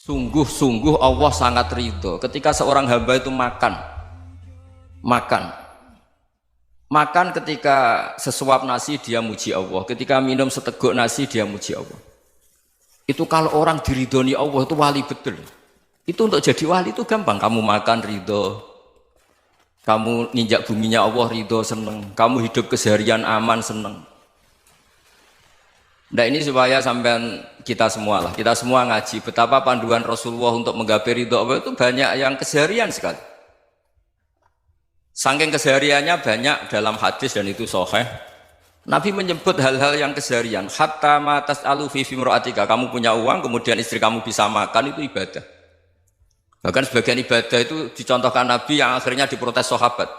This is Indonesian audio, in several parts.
Sungguh-sungguh Allah sangat ridho ketika seorang hamba itu makan ketika sesuap nasi dia muji Allah, ketika minum seteguk nasi dia muji Allah. Itu kalau orang diridhoni Allah itu wali betul. Itu untuk jadi wali itu gampang, kamu makan ridho, kamu ninjak buminya Allah ridho seneng, kamu hidup keseharian aman seneng. Nah ini supaya sampean kita semua ngaji betapa panduan Rasulullah untuk menggapai ridho Allah itu banyak yang keseharian sekali. Saking kesehariannya banyak dalam hadis dan itu sahih. Nabi menyebut hal-hal yang keseharian. Hatta ma tas'alu fi imra'atika, kamu punya uang kemudian istri kamu bisa makan itu ibadah. Bahkan sebagian ibadah itu dicontohkan Nabi yang akhirnya diprotes sahabat.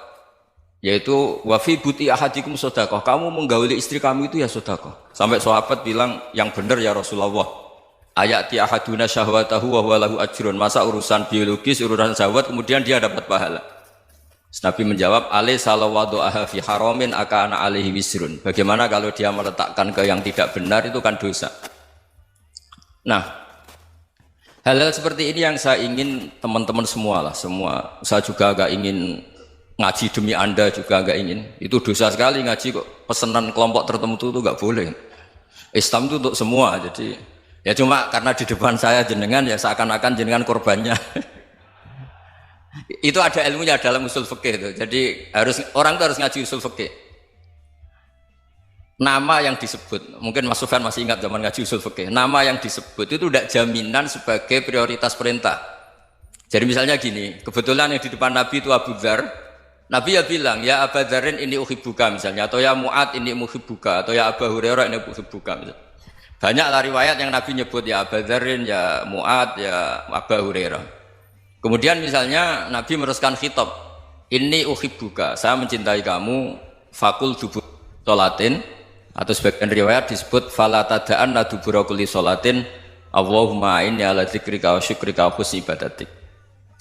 Yaitu wa fi buti ahadikum sedekah, kamu menggauli istri kamu itu ya sedekah. Sampai sahabat bilang yang benar ya Rasulullah. Ayati ahaduna syahwatahu wa huwa lahu ajrun. Masa urusan biologis, urusan syahwat kemudian dia dapat pahala. Nabi menjawab, alaysa lawada'aha fi haramin akana alaihi wisrun. Bagaimana kalau dia meletakkan ke yang tidak benar itu kan dosa. Nah, hal-hal seperti ini yang saya ingin teman-teman semua. Saya juga agak ingin ngaji demi Anda juga agak ingin. Itu dosa sekali ngaji kok pesanan kelompok tertentu itu enggak boleh. Islam itu untuk semua. Jadi ya cuma karena di depan saya jenengan ya seakan-akan jenengan korbannya. Itu ada ilmunya dalam usul fikih itu. Jadi orang itu harus ngaji usul fikih. Nama yang disebut, mungkin Mas Sufyan masih ingat zaman ngaji usul fikih. Nama yang disebut itu tidak jaminan sebagai prioritas perintah. Jadi misalnya gini, kebetulan yang di depan Nabi itu Abu Dzar. Nabi ya bilang, ya Aba Dzarin ini uhibbuka misalnya, atau ya Mu'ad ini uhibbuka, atau ya Aba Hurairah ini uhibbuka misalnya. Banyaklah riwayat yang Nabi nyebut ya Aba Dzarin, ya Mu'ad, ya Aba Hurairah. Kemudian misalnya Nabi meneruskan khitab, ini uhibbuka, saya mencintai kamu, fakul dubur sholatin, atau sebagian riwayat disebut fala tada'an la dubura kulli sholatin, Allahumma inni ala dzikrika wa syukrika wa husni ibadatik.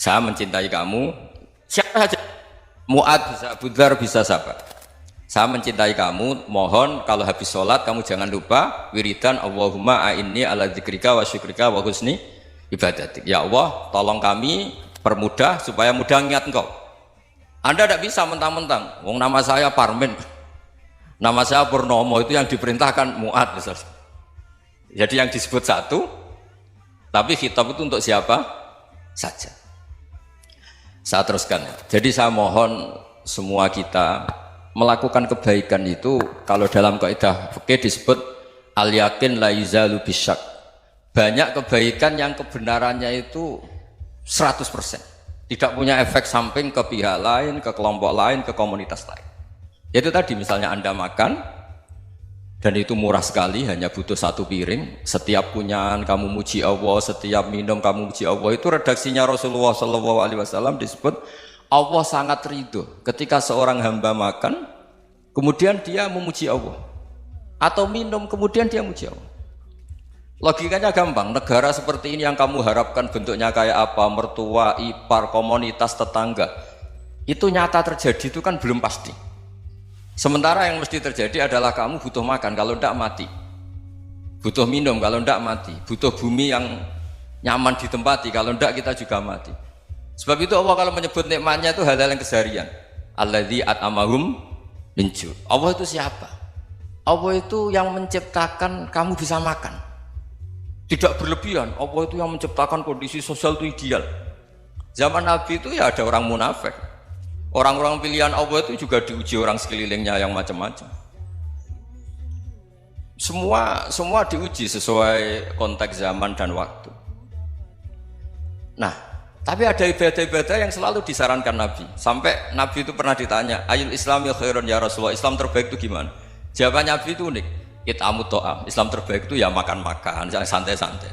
Saya mencintai kamu, siapa saja. Mu'ad bisa, Abu Dzar bisa siapa? Saya mencintai kamu, mohon kalau habis sholat kamu jangan lupa wiridan Allahumma a'inni ala dzikrika wa syukrika wa husni ibadatik. Ya Allah, tolong kami permudah supaya mudah ingat engkau. Anda tidak bisa mentang-mentang, wong nama saya Parmin, nama saya Purnomo, itu yang diperintahkan Mu'ad. Jadi yang disebut satu, tapi khitab itu untuk siapa saja. Saya teruskan. Jadi saya mohon semua kita melakukan kebaikan itu kalau dalam kaidah fikih disebut al yakin la yuzalu bisyak. Banyak kebaikan yang kebenarannya itu 100%. Tidak punya efek samping ke pihak lain, ke kelompok lain, ke komunitas lain. Yaitu tadi misalnya Anda makan dan itu murah sekali, hanya butuh satu piring. Setiap punyaan kamu muji Allah, setiap minum kamu muji Allah. Itu redaksinya Rasulullah SAW disebut Allah sangat ridho ketika seorang hamba makan, kemudian dia memuji Allah, atau minum kemudian dia muji Allah. Logikanya gampang. Negara seperti ini yang kamu harapkan bentuknya kayak apa, mertua, ipar, komunitas, tetangga, itu nyata terjadi itu kan belum pasti. Sementara yang mesti terjadi adalah kamu butuh makan, kalau tidak mati. Butuh minum, kalau tidak mati. Butuh bumi yang nyaman ditempati, kalau tidak kita juga mati. Sebab itu Allah kalau menyebut nikmatnya itu hal-hal yang keseharian. Alladzi at'amahum min ju'. Allah itu siapa? Allah itu yang menciptakan kamu bisa makan. Tidak berlebihan. Allah itu yang menciptakan kondisi sosial itu ideal. Zaman Nabi itu ya ada orang munafik. Orang-orang pilihan Allah itu juga diuji orang sekelilingnya yang macam-macam. Semua diuji sesuai konteks zaman dan waktu. Nah, tapi ada ibadah-ibadah yang selalu disarankan Nabi. Sampai Nabi itu pernah ditanya, ayul islami khairun ya Rasulullah, Islam terbaik itu gimana? Jawaban Nabi itu unik. It'amut ta'am. Islam terbaik itu ya makan-makan, jangan santai-santai.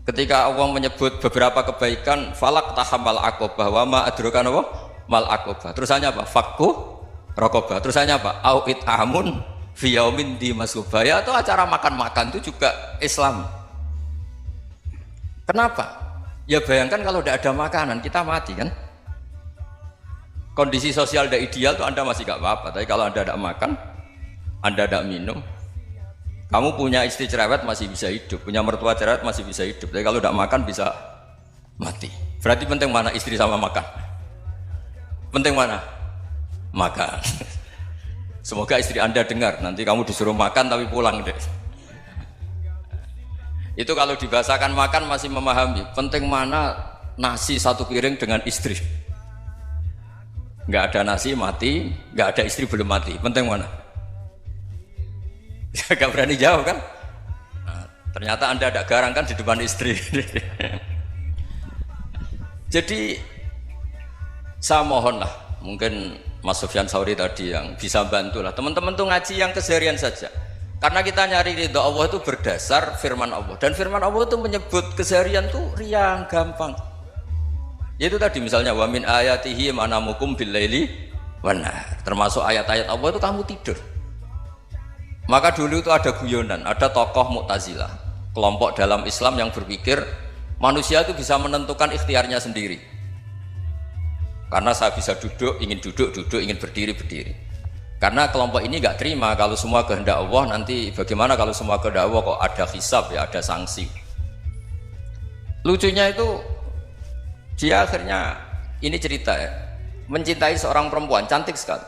Ketika Allah menyebut beberapa kebaikan, falak tahamal aqobah wa ma adrokan apa? Mal aqobah. Terusannya apa? Fakku raqobah. Terusannya apa? Au it'amun fi yaumin di masubah. Ya, atau acara makan-makan itu juga Islam. Kenapa? Ya bayangkan kalau tidak ada makanan kita mati kan? Kondisi sosial tidak ideal tuh Anda masih gak apa-apa. Tapi kalau Anda tidak makan, Anda tidak minum, Kamu punya istri cerewet masih bisa hidup, punya mertua cerewet masih bisa hidup. Tapi kalau tidak makan bisa mati. Berarti penting mana istri sama makan? Penting mana? Makan. Semoga istri Anda dengar. Nanti kamu disuruh makan tapi pulang deh. Itu kalau dibahasakan makan masih memahami. Penting mana nasi satu piring dengan istri? Nggak ada nasi mati, nggak ada istri belum mati. Penting mana? Gak berani jawab kan? Nah, ternyata Anda ada garang kan di depan istri. Jadi saya mohonlah, mungkin Mas Sufyan Sauri tadi yang bisa bantu lah. Teman-teman tuh ngaji yang keseharian saja. Karena kita nyari ridho Allah itu berdasar firman Allah. Dan firman Allah itu menyebut keseharian tuh riang, gampang. Itu tadi misalnya wa min ayatihi manamukum billaili wan nahar. Termasuk ayat-ayat Allah itu kamu tidur. Maka dulu itu ada guyonan, ada tokoh Mu'tazilah, kelompok dalam Islam yang berpikir manusia itu bisa menentukan ikhtiarnya sendiri. Karena saya bisa duduk, ingin duduk, ingin berdiri, berdiri. Karena kelompok ini nggak terima kalau semua kehendak Allah, nanti bagaimana kalau semua kehendak Allah kok ada hisab ya, ada sanksi. Lucunya itu dia akhirnya, ini cerita ya, mencintai seorang perempuan, cantik sekali.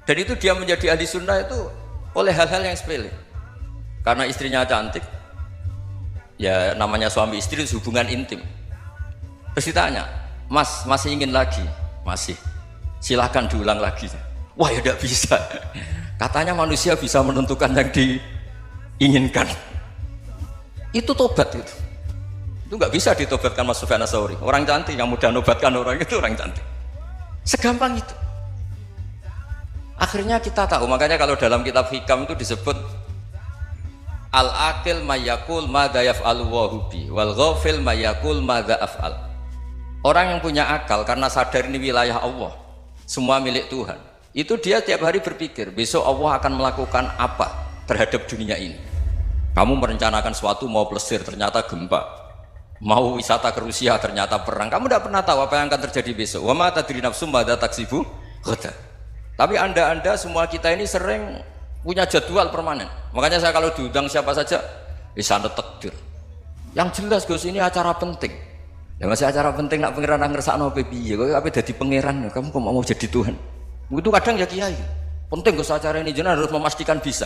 Dan itu dia menjadi ahli sunnah itu oleh hal-hal yang sepele. Karena istrinya cantik, ya namanya suami istri itu hubungan intim. Terus ditanya, Mas, masih ingin lagi? Masih. Silahkan diulang lagi. Wah ya tidak bisa. Katanya manusia bisa menentukan yang diinginkan. Itu tobat itu. Itu nggak bisa ditobatkan Mas Sufyan Ats-Tsauri. Orang cantik yang mudah nobatkan orang itu orang cantik. Segampang itu. Akhirnya kita tahu, makanya kalau dalam kitab Hikam itu disebut al-aqil mayyakul madza yaf'alu wa hubi wal ghafil mayyakul madza af'al. Orang yang punya akal karena sadar ini wilayah Allah, semua milik Tuhan. Itu dia tiap hari berpikir, besok Allah akan melakukan apa terhadap dunia ini. Kamu merencanakan suatu mau plesir ternyata gempa. Mau wisata ke Rusia ternyata perang. Kamu tidak pernah tahu apa yang akan terjadi besok. Wa ma tadri nafsum madza taksibu ghadan. Tapi anda semua kita ini sering punya jadwal permanen. Makanya saya kalau diundang siapa saja, bisa takdir. Yang jelas Gus ini acara penting. Ya masih acara penting nak pangeran ngersakno piye? Kowe ape dadi pangeran, kamu kok mau jadi Tuhan? Itu kadang ya kiai. Penting Gus acara ini jenengan harus memastikan bisa.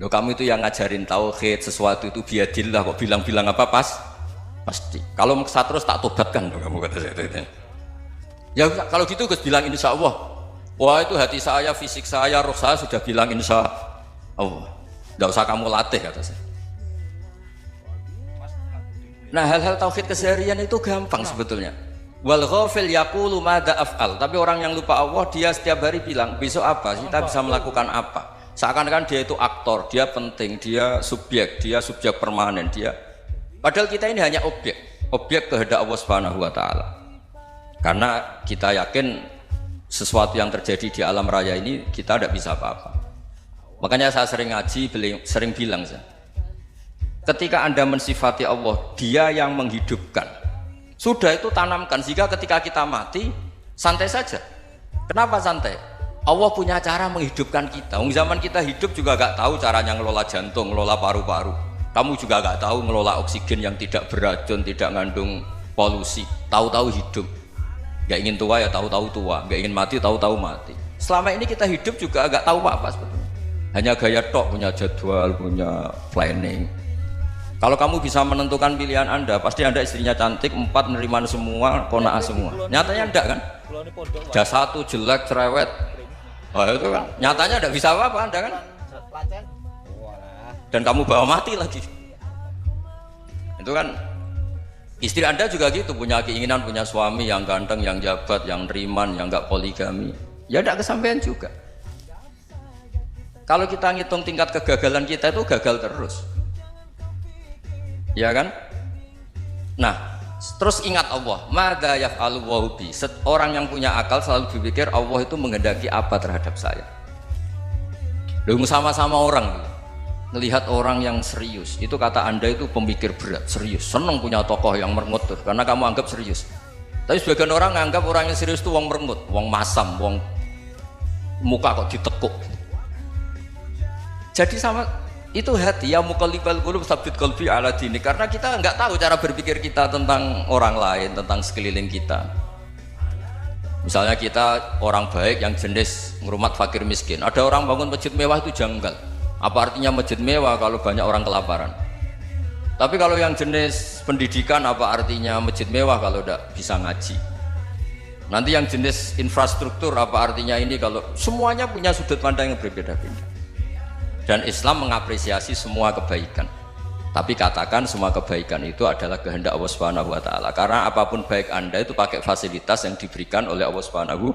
Loh kamu itu yang ngajarin tauhid, sesuatu itu biadillah kok bilang-bilang apa pasti. Kalau maksa terus tak tobatkan kamu kata saya. Ya kalau gitu Gus bilang insya Allah. Wah itu hati saya, fisik saya, roh saya sudah bilang insya Allah. Tidak usah kamu latih kata saya. Nah hal-hal tauhid keseharian itu gampang sebetulnya. Wal ghafil yaqulu madza af'al. Tapi orang yang lupa Allah dia setiap hari bilang besok apa? Kita bisa melakukan apa? Seakan-akan dia itu aktor, dia penting, dia subjek permanen dia. Padahal kita ini hanya objek kehendak Allah Subhanahu wa taala. Karena kita yakin sesuatu yang terjadi di alam raya ini kita tidak bisa apa-apa. Makanya saya sering ngaji, sering bilang saya, ketika Anda mensifati Allah, Dia yang menghidupkan. Sudah itu tanamkan sehingga ketika kita mati santai saja. Kenapa santai? Allah punya cara menghidupkan kita. Zaman kita hidup juga gak tahu caranya ngelola jantung, ngelola paru-paru. Kamu juga gak tahu ngelola oksigen yang tidak beracun, tidak mengandung polusi. Tahu-tahu hidup. Gak ingin tua ya tahu-tahu tua, gak ingin mati tahu-tahu mati. Selama ini kita hidup juga agak tahu apa sebetulnya. Hanya gaya tok, punya jadwal, punya planning. Kalau kamu bisa menentukan pilihan Anda, pasti Anda istrinya cantik, 4 menerima semua, kona'ah semua. Nyatanya enggak kan? Ada 1 jelek, cerewet. Oh itu kan, nyatanya enggak bisa apa-apa Anda kan? Dan kamu bawa mati lagi. Itu kan istri Anda juga gitu, punya keinginan punya suami yang ganteng, yang jabat, yang riman, yang enggak poligami. Ya enggak kesampaian juga. Kalau kita ngitung tingkat kegagalan kita itu gagal terus. Ya kan? Nah, terus ingat Allah, madza yaf'alu wa bi. Orang yang punya akal selalu berpikir Allah itu menghendaki apa terhadap saya. Loh, sama-sama orang melihat orang yang serius, itu kata Anda itu pemikir berat, serius, senang punya tokoh yang merengut karena kamu anggap serius. Tapi sebagian orang anggap orang yang serius itu wong merengut, wong masam, wong muka kok ditekuk. Jadi sama Itu hati, ya muqallibal qulub tsabbit qalbi ala dinik, karena kita nggak tahu cara berpikir kita tentang orang lain, tentang sekeliling kita. Misalnya kita orang baik yang jenis ngrumat fakir miskin, ada orang bangun masjid mewah itu janggal. Apa artinya masjid mewah kalau banyak orang kelaparan? Tapi kalau yang jenis pendidikan, apa artinya masjid mewah kalau tidak bisa ngaji? Nanti yang jenis infrastruktur, apa artinya ini kalau semuanya punya sudut pandang yang berbeda-beda. Dan Islam mengapresiasi semua kebaikan. Tapi katakan semua kebaikan itu adalah kehendak Allah Subhanahu wa taala. Karena apapun baik Anda itu pakai fasilitas yang diberikan oleh Allah Subhanahu